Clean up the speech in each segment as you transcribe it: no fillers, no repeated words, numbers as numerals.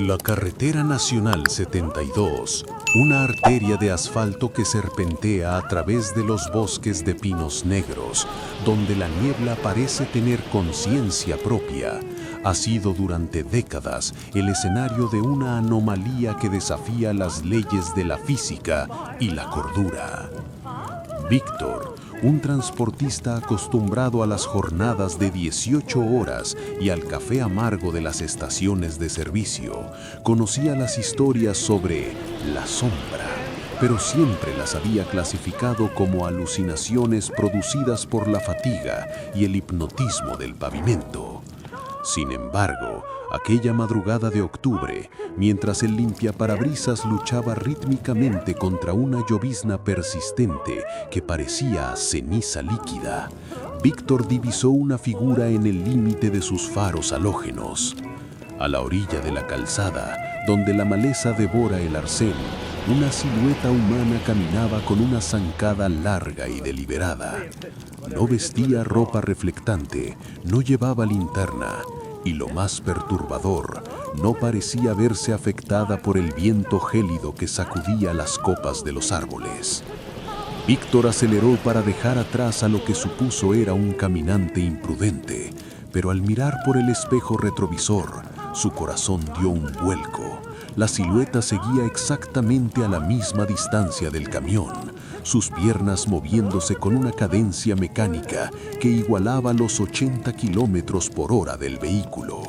La Carretera Nacional 72, una arteria de asfalto que serpentea a través de los bosques de pinos negros, donde la niebla parece tener conciencia propia, ha sido durante décadas el escenario de una anomalía que desafía las leyes de la física y la cordura. Víctor, un transportista acostumbrado a las jornadas de 18 horas y al café amargo de las estaciones de servicio, conocía las historias sobre la sombra, pero siempre las había clasificado como alucinaciones producidas por la fatiga y el hipnotismo del pavimento. Sin embargo, aquella madrugada de octubre, mientras el limpiaparabrisas luchaba rítmicamente contra una llovizna persistente que parecía ceniza líquida, Víctor divisó una figura en el límite de sus faros halógenos. A la orilla de la calzada, donde la maleza devora el arcén, una silueta humana caminaba con una zancada larga y deliberada. No vestía ropa reflectante, no llevaba linterna, y lo más perturbador, no parecía verse afectada por el viento gélido que sacudía las copas de los árboles. Víctor aceleró para dejar atrás a lo que supuso era un caminante imprudente, pero al mirar por el espejo retrovisor, su corazón dio un vuelco. La silueta seguía exactamente a la misma distancia del camión, sus piernas moviéndose con una cadencia mecánica que igualaba los 80 kilómetros por hora del vehículo.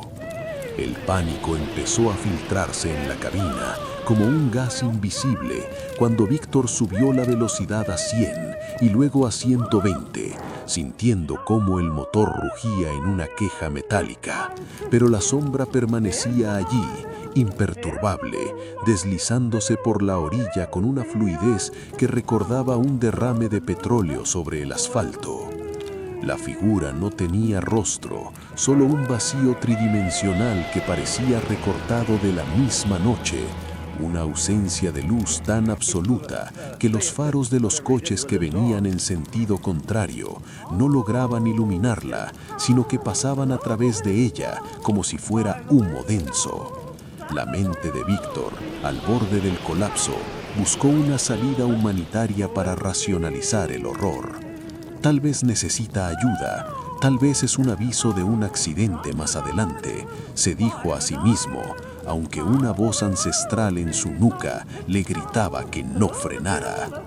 El pánico empezó a filtrarse en la cabina como un gas invisible cuando Víctor subió la velocidad a 100 y luego a 120, sintiendo cómo el motor rugía en una queja metálica, pero la sombra permanecía allí, imperturbable, deslizándose por la orilla con una fluidez que recordaba un derrame de petróleo sobre el asfalto. La figura no tenía rostro, solo un vacío tridimensional que parecía recortado de la misma noche, una ausencia de luz tan absoluta que los faros de los coches que venían en sentido contrario no lograban iluminarla, sino que pasaban a través de ella como si fuera humo denso. La mente de Víctor, al borde del colapso, buscó una salida humanitaria para racionalizar el horror. Tal vez necesita ayuda, tal vez es un aviso de un accidente más adelante, se dijo a sí mismo, aunque una voz ancestral en su nuca le gritaba que no frenara.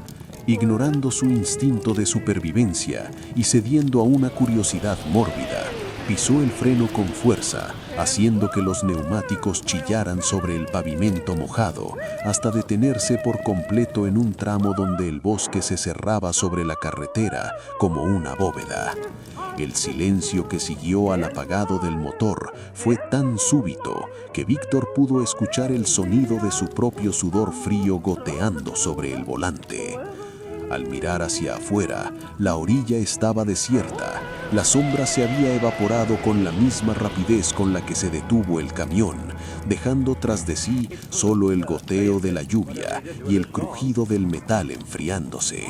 Ignorando su instinto de supervivencia y cediendo a una curiosidad mórbida, pisó el freno con fuerza, haciendo que los neumáticos chillaran sobre el pavimento mojado, hasta detenerse por completo en un tramo donde el bosque se cerraba sobre la carretera como una bóveda. El silencio que siguió al apagado del motor fue tan súbito que Víctor pudo escuchar el sonido de su propio sudor frío goteando sobre el volante. Al mirar hacia afuera, la orilla estaba desierta. La sombra se había evaporado con la misma rapidez con la que se detuvo el camión, dejando tras de sí solo el goteo de la lluvia y el crujido del metal enfriándose.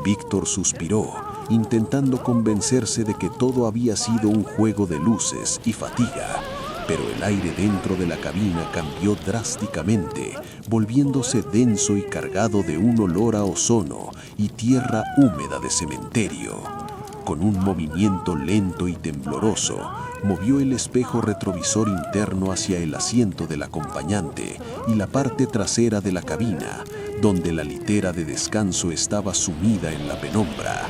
Víctor suspiró, intentando convencerse de que todo había sido un juego de luces y fatiga. Pero el aire dentro de la cabina cambió drásticamente, volviéndose denso y cargado de un olor a ozono y tierra húmeda de cementerio. Con un movimiento lento y tembloroso, movió el espejo retrovisor interno hacia el asiento del acompañante y la parte trasera de la cabina, donde la litera de descanso estaba sumida en la penumbra.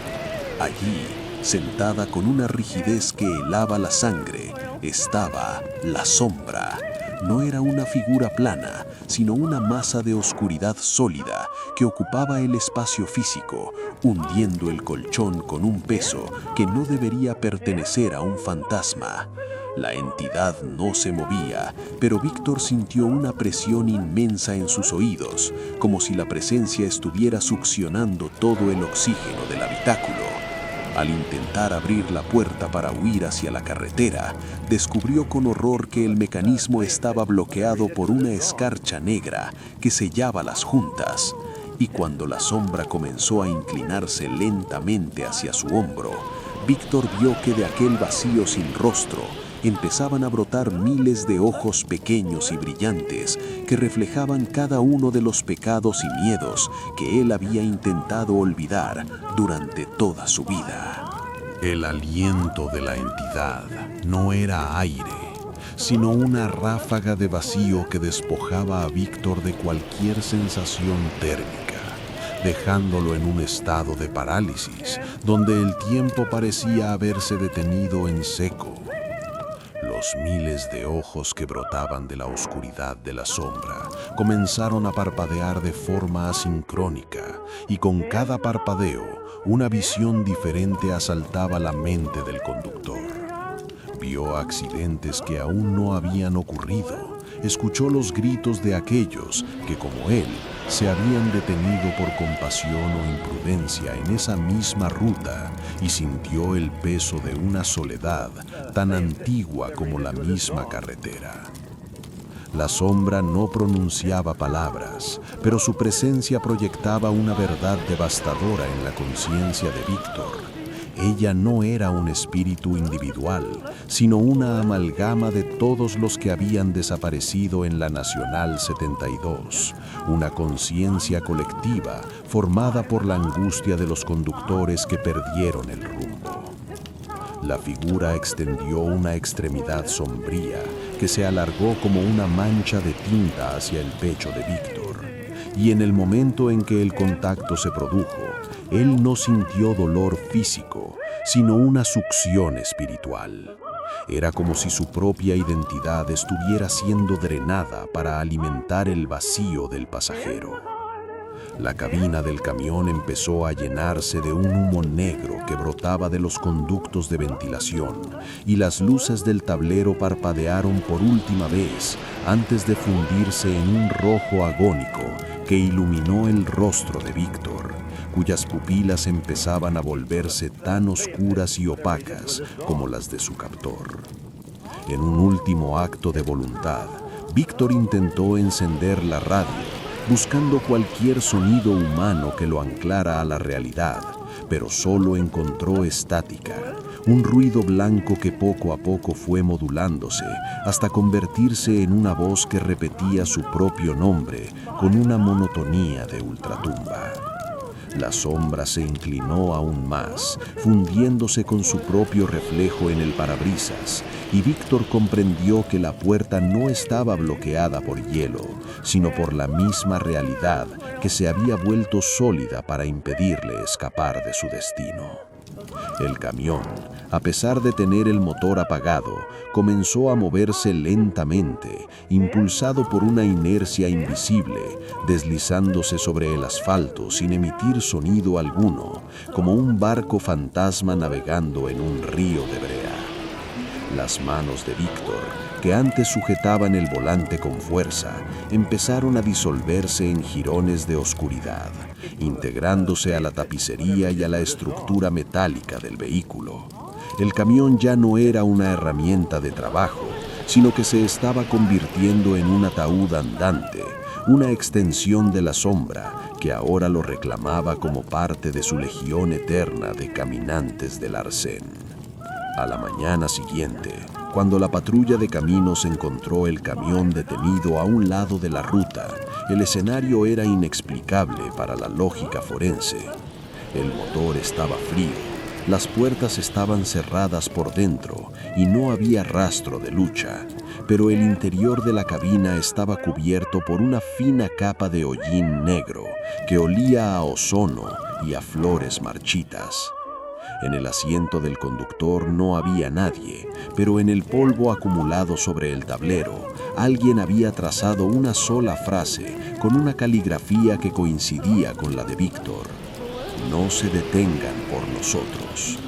Allí, sentada con una rigidez que helaba la sangre, estaba la sombra. No era una figura plana, sino una masa de oscuridad sólida que ocupaba el espacio físico, hundiendo el colchón con un peso que no debería pertenecer a un fantasma. La entidad no se movía, pero Víctor sintió una presión inmensa en sus oídos, como si la presencia estuviera succionando todo el oxígeno del habitáculo. Al intentar abrir la puerta para huir hacia la carretera, descubrió con horror que el mecanismo estaba bloqueado por una escarcha negra que sellaba las juntas, y cuando la sombra comenzó a inclinarse lentamente hacia su hombro, Víctor vio que de aquel vacío sin rostro empezaban a brotar miles de ojos pequeños y brillantes que reflejaban cada uno de los pecados y miedos que él había intentado olvidar durante toda su vida. El aliento de la entidad no era aire, sino una ráfaga de vacío que despojaba a Víctor de cualquier sensación térmica, dejándolo en un estado de parálisis, donde el tiempo parecía haberse detenido en seco. Los miles de ojos que brotaban de la oscuridad de la sombra comenzaron a parpadear de forma asincrónica, y con cada parpadeo, una visión diferente asaltaba la mente del conductor. Vio accidentes que aún no habían ocurrido, escuchó los gritos de aquellos que, como él, se habían detenido por compasión o imprudencia en esa misma ruta y sintió el peso de una soledad tan antigua como la misma carretera. La sombra no pronunciaba palabras, pero su presencia proyectaba una verdad devastadora en la conciencia de Víctor. Ella no era un espíritu individual, sino una amalgama de todos los que habían desaparecido en la Nacional 72, una conciencia colectiva formada por la angustia de los conductores que perdieron el rumbo. La figura extendió una extremidad sombría que se alargó como una mancha de tinta hacia el pecho de Víctor, y en el momento en que el contacto se produjo, él no sintió dolor físico, sino una succión espiritual. Era como si su propia identidad estuviera siendo drenada para alimentar el vacío del pasajero. La cabina del camión empezó a llenarse de un humo negro que brotaba de los conductos de ventilación, y las luces del tablero parpadearon por última vez antes de fundirse en un rojo agónico que iluminó el rostro de Víctor, cuyas pupilas empezaban a volverse tan oscuras y opacas como las de su captor. En un último acto de voluntad, Víctor intentó encender la radio, buscando cualquier sonido humano que lo anclara a la realidad, pero solo encontró estática, un ruido blanco que poco a poco fue modulándose hasta convertirse en una voz que repetía su propio nombre con una monotonía de ultratumba. La sombra se inclinó aún más, fundiéndose con su propio reflejo en el parabrisas, y Víctor comprendió que la puerta no estaba bloqueada por hielo, sino por la misma realidad que se había vuelto sólida para impedirle escapar de su destino. El camión, a pesar de tener el motor apagado, comenzó a moverse lentamente, impulsado por una inercia invisible, deslizándose sobre el asfalto sin emitir sonido alguno, como un barco fantasma navegando en un río de brea. Las manos de Víctor, que antes sujetaban el volante con fuerza, empezaron a disolverse en jirones de oscuridad, integrándose a la tapicería y a la estructura metálica del vehículo. El camión ya no era una herramienta de trabajo, sino que se estaba convirtiendo en un ataúd andante, una extensión de la sombra que ahora lo reclamaba como parte de su legión eterna de caminantes del arcén. A la mañana siguiente, cuando la patrulla de caminos encontró el camión detenido a un lado de la ruta, el escenario era inexplicable para la lógica forense. El motor estaba frío, las puertas estaban cerradas por dentro y no había rastro de lucha, pero el interior de la cabina estaba cubierto por una fina capa de hollín negro que olía a ozono y a flores marchitas. En el asiento del conductor no había nadie, pero en el polvo acumulado sobre el tablero, alguien había trazado una sola frase con una caligrafía que coincidía con la de Víctor: "No se detengan por nosotros".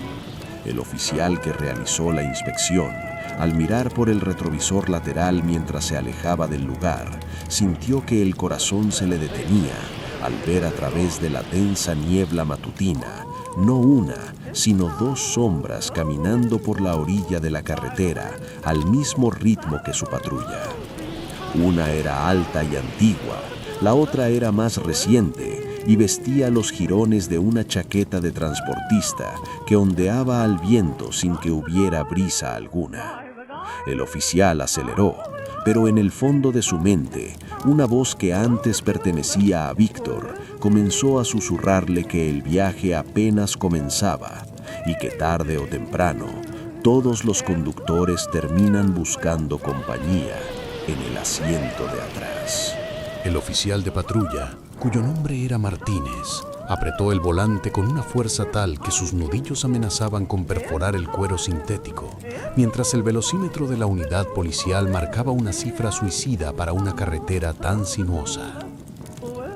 El oficial que realizó la inspección, al mirar por el retrovisor lateral mientras se alejaba del lugar, sintió que el corazón se le detenía al ver a través de la densa niebla matutina, no una, sino dos sombras caminando por la orilla de la carretera al mismo ritmo que su patrulla. Una era alta y antigua, la otra era más reciente y vestía los jirones de una chaqueta de transportista que ondeaba al viento sin que hubiera brisa alguna. El oficial aceleró, pero en el fondo de su mente, una voz que antes pertenecía a Víctor comenzó a susurrarle que el viaje apenas comenzaba y que tarde o temprano todos los conductores terminan buscando compañía en el asiento de atrás. El oficial de patrulla, cuyo nombre era Martínez, apretó el volante con una fuerza tal que sus nudillos amenazaban con perforar el cuero sintético, mientras el velocímetro de la unidad policial marcaba una cifra suicida para una carretera tan sinuosa.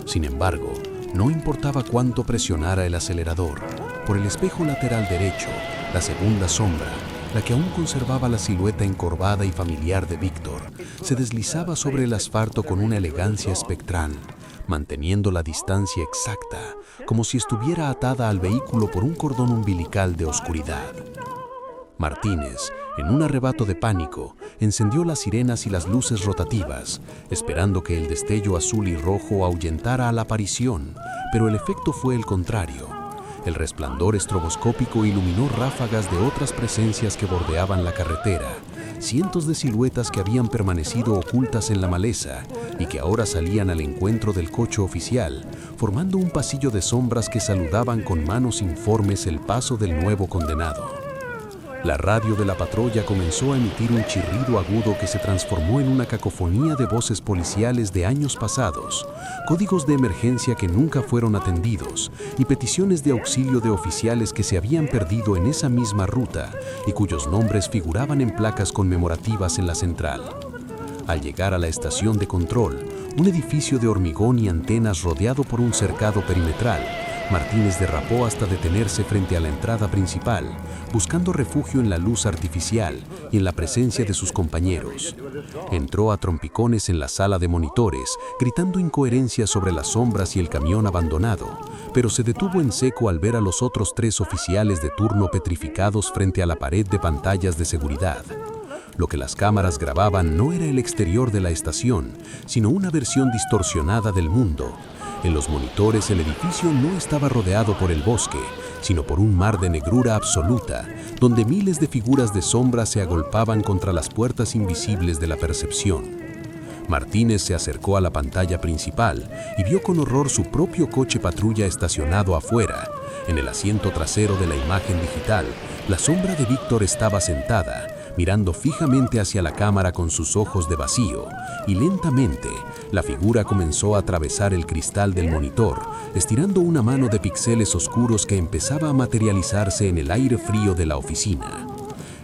Sin embargo, no importaba cuánto presionara el acelerador, por el espejo lateral derecho, la segunda sombra, la que aún conservaba la silueta encorvada y familiar de Víctor, se deslizaba sobre el asfalto con una elegancia espectral, manteniendo la distancia exacta, como si estuviera atada al vehículo por un cordón umbilical de oscuridad. Martínez, en un arrebato de pánico, encendió las sirenas y las luces rotativas, esperando que el destello azul y rojo ahuyentara a la aparición, pero el efecto fue el contrario. El resplandor estroboscópico iluminó ráfagas de otras presencias que bordeaban la carretera, cientos de siluetas que habían permanecido ocultas en la maleza y que ahora salían al encuentro del coche oficial, formando un pasillo de sombras que saludaban con manos informes el paso del nuevo condenado. La radio de la patrulla comenzó a emitir un chirrido agudo que se transformó en una cacofonía de voces policiales de años pasados, códigos de emergencia que nunca fueron atendidos y peticiones de auxilio de oficiales que se habían perdido en esa misma ruta y cuyos nombres figuraban en placas conmemorativas en la central. Al llegar a la estación de control, un edificio de hormigón y antenas rodeado por un cercado perimetral, Martínez derrapó hasta detenerse frente a la entrada principal, buscando refugio en la luz artificial y en la presencia de sus compañeros. Entró a trompicones en la sala de monitores, gritando incoherencias sobre las sombras y el camión abandonado, pero se detuvo en seco al ver a los otros 3 oficiales de turno petrificados frente a la pared de pantallas de seguridad. Lo que las cámaras grababan no era el exterior de la estación, sino una versión distorsionada del mundo. En los monitores el edificio no estaba rodeado por el bosque, sino por un mar de negrura absoluta, donde miles de figuras de sombra se agolpaban contra las puertas invisibles de la percepción. Martínez se acercó a la pantalla principal y vio con horror su propio coche patrulla estacionado afuera. En el asiento trasero de la imagen digital, la sombra de Víctor estaba sentada, mirando fijamente hacia la cámara con sus ojos de vacío, y lentamente la figura comenzó a atravesar el cristal del monitor, estirando una mano de píxeles oscuros que empezaba a materializarse en el aire frío de la oficina.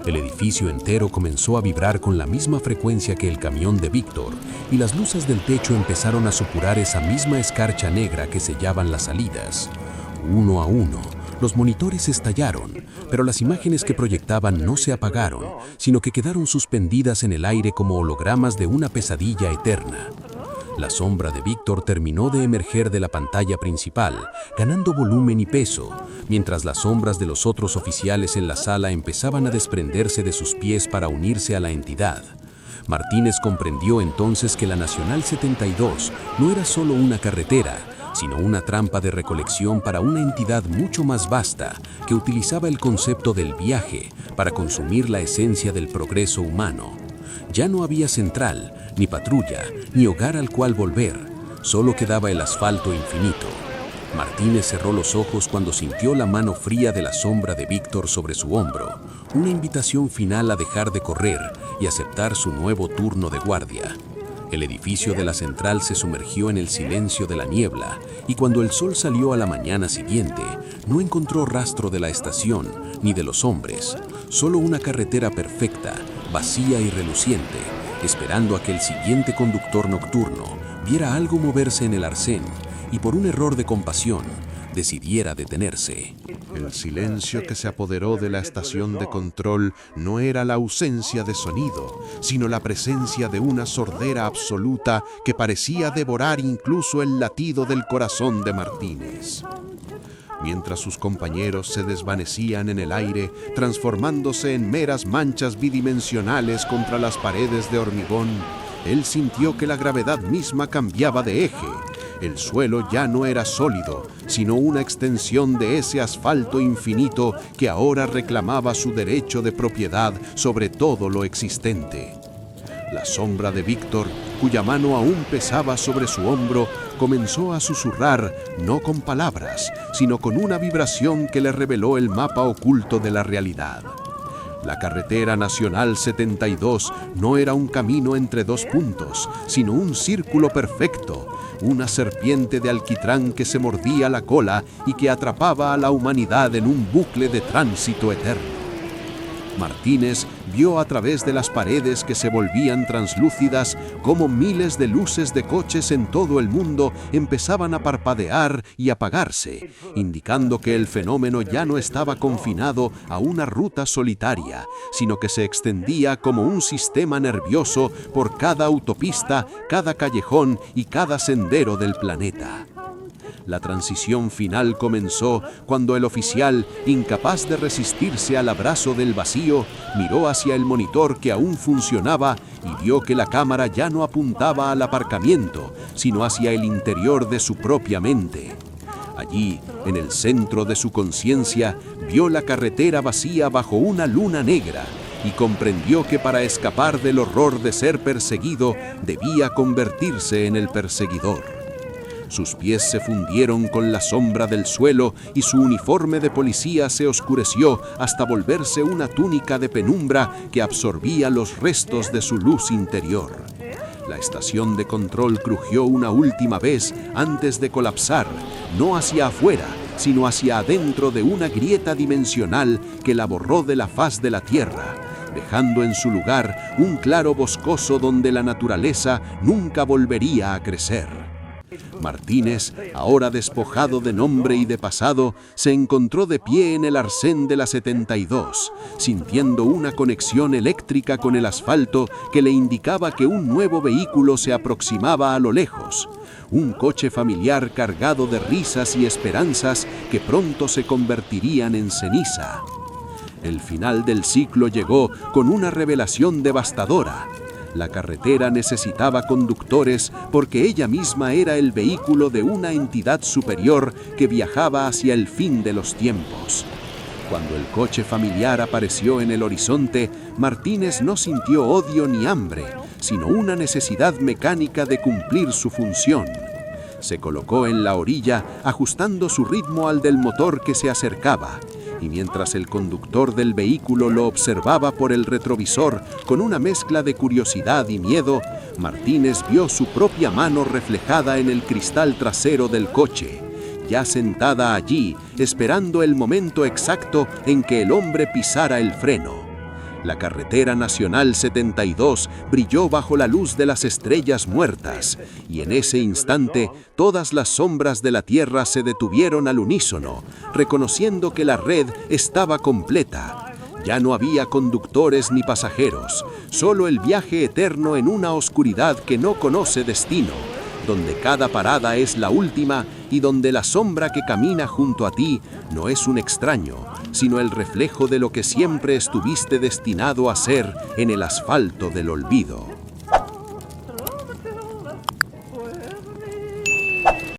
El edificio entero comenzó a vibrar con la misma frecuencia que el camión de Víctor, y las luces del techo empezaron a supurar esa misma escarcha negra que sellaban las salidas. Uno a uno, los monitores estallaron, pero las imágenes que proyectaban no se apagaron, sino que quedaron suspendidas en el aire como hologramas de una pesadilla eterna. La sombra de Víctor terminó de emerger de la pantalla principal, ganando volumen y peso, mientras las sombras de los otros oficiales en la sala empezaban a desprenderse de sus pies para unirse a la entidad. Martínez comprendió entonces que la Nacional 72 no era solo una carretera, sino una trampa de recolección para una entidad mucho más vasta que utilizaba el concepto del viaje para consumir la esencia del progreso humano. Ya no había central, ni patrulla, ni hogar al cual volver, solo quedaba el asfalto infinito. Martínez cerró los ojos cuando sintió la mano fría de la sombra de Víctor sobre su hombro, una invitación final a dejar de correr y aceptar su nuevo turno de guardia. El edificio de la central se sumergió en el silencio de la niebla y cuando el sol salió a la mañana siguiente, no encontró rastro de la estación ni de los hombres, solo una carretera perfecta, vacía y reluciente, esperando a que el siguiente conductor nocturno viera algo moverse en el arcén y por un error de compasión decidiera detenerse. El silencio que se apoderó de la estación de control no era la ausencia de sonido, sino la presencia de una sordera absoluta que parecía devorar incluso el latido del corazón de Martínez. Mientras sus compañeros se desvanecían en el aire, transformándose en meras manchas bidimensionales contra las paredes de hormigón, él sintió que la gravedad misma cambiaba de eje. El suelo ya no era sólido, sino una extensión de ese asfalto infinito que ahora reclamaba su derecho de propiedad sobre todo lo existente. La sombra de Víctor, cuya mano aún pesaba sobre su hombro, comenzó a susurrar, no con palabras, sino con una vibración que le reveló el mapa oculto de la realidad. La carretera nacional 72 no era un camino entre dos puntos, sino un círculo perfecto, una serpiente de alquitrán que se mordía la cola y que atrapaba a la humanidad en un bucle de tránsito eterno. Martínez vio a través de las paredes que se volvían translúcidas cómo miles de luces de coches en todo el mundo empezaban a parpadear y apagarse, indicando que el fenómeno ya no estaba confinado a una ruta solitaria, sino que se extendía como un sistema nervioso por cada autopista, cada callejón y cada sendero del planeta. La transición final comenzó cuando el oficial, incapaz de resistirse al abrazo del vacío, miró hacia el monitor que aún funcionaba y vio que la cámara ya no apuntaba al aparcamiento, sino hacia el interior de su propia mente. Allí, en el centro de su conciencia, vio la carretera vacía bajo una luna negra y comprendió que para escapar del horror de ser perseguido, debía convertirse en el perseguidor. Sus pies se fundieron con la sombra del suelo y su uniforme de policía se oscureció hasta volverse una túnica de penumbra que absorbía los restos de su luz interior. La estación de control crujió una última vez antes de colapsar, no hacia afuera, sino hacia adentro de una grieta dimensional que la borró de la faz de la Tierra, dejando en su lugar un claro boscoso donde la naturaleza nunca volvería a crecer. Martínez, ahora despojado de nombre y de pasado, se encontró de pie en el arcén de la 72, sintiendo una conexión eléctrica con el asfalto que le indicaba que un nuevo vehículo se aproximaba a lo lejos. Un coche familiar cargado de risas y esperanzas que pronto se convertirían en ceniza. El final del ciclo llegó con una revelación devastadora. La carretera necesitaba conductores porque ella misma era el vehículo de una entidad superior que viajaba hacia el fin de los tiempos. Cuando el coche familiar apareció en el horizonte, Martínez no sintió odio ni hambre, sino una necesidad mecánica de cumplir su función. Se colocó en la orilla, ajustando su ritmo al del motor que se acercaba, y mientras el conductor del vehículo lo observaba por el retrovisor con una mezcla de curiosidad y miedo, Martínez vio su propia mano reflejada en el cristal trasero del coche, ya sentada allí, esperando el momento exacto en que el hombre pisara el freno. La carretera nacional 72 brilló bajo la luz de las estrellas muertas, y en ese instante todas las sombras de la tierra se detuvieron al unísono, reconociendo que la red estaba completa. Ya no había conductores ni pasajeros, solo el viaje eterno en una oscuridad que no conoce destino, donde cada parada es la última y donde la sombra que camina junto a ti no es un extraño, sino el reflejo de lo que siempre estuviste destinado a ser en el asfalto del olvido.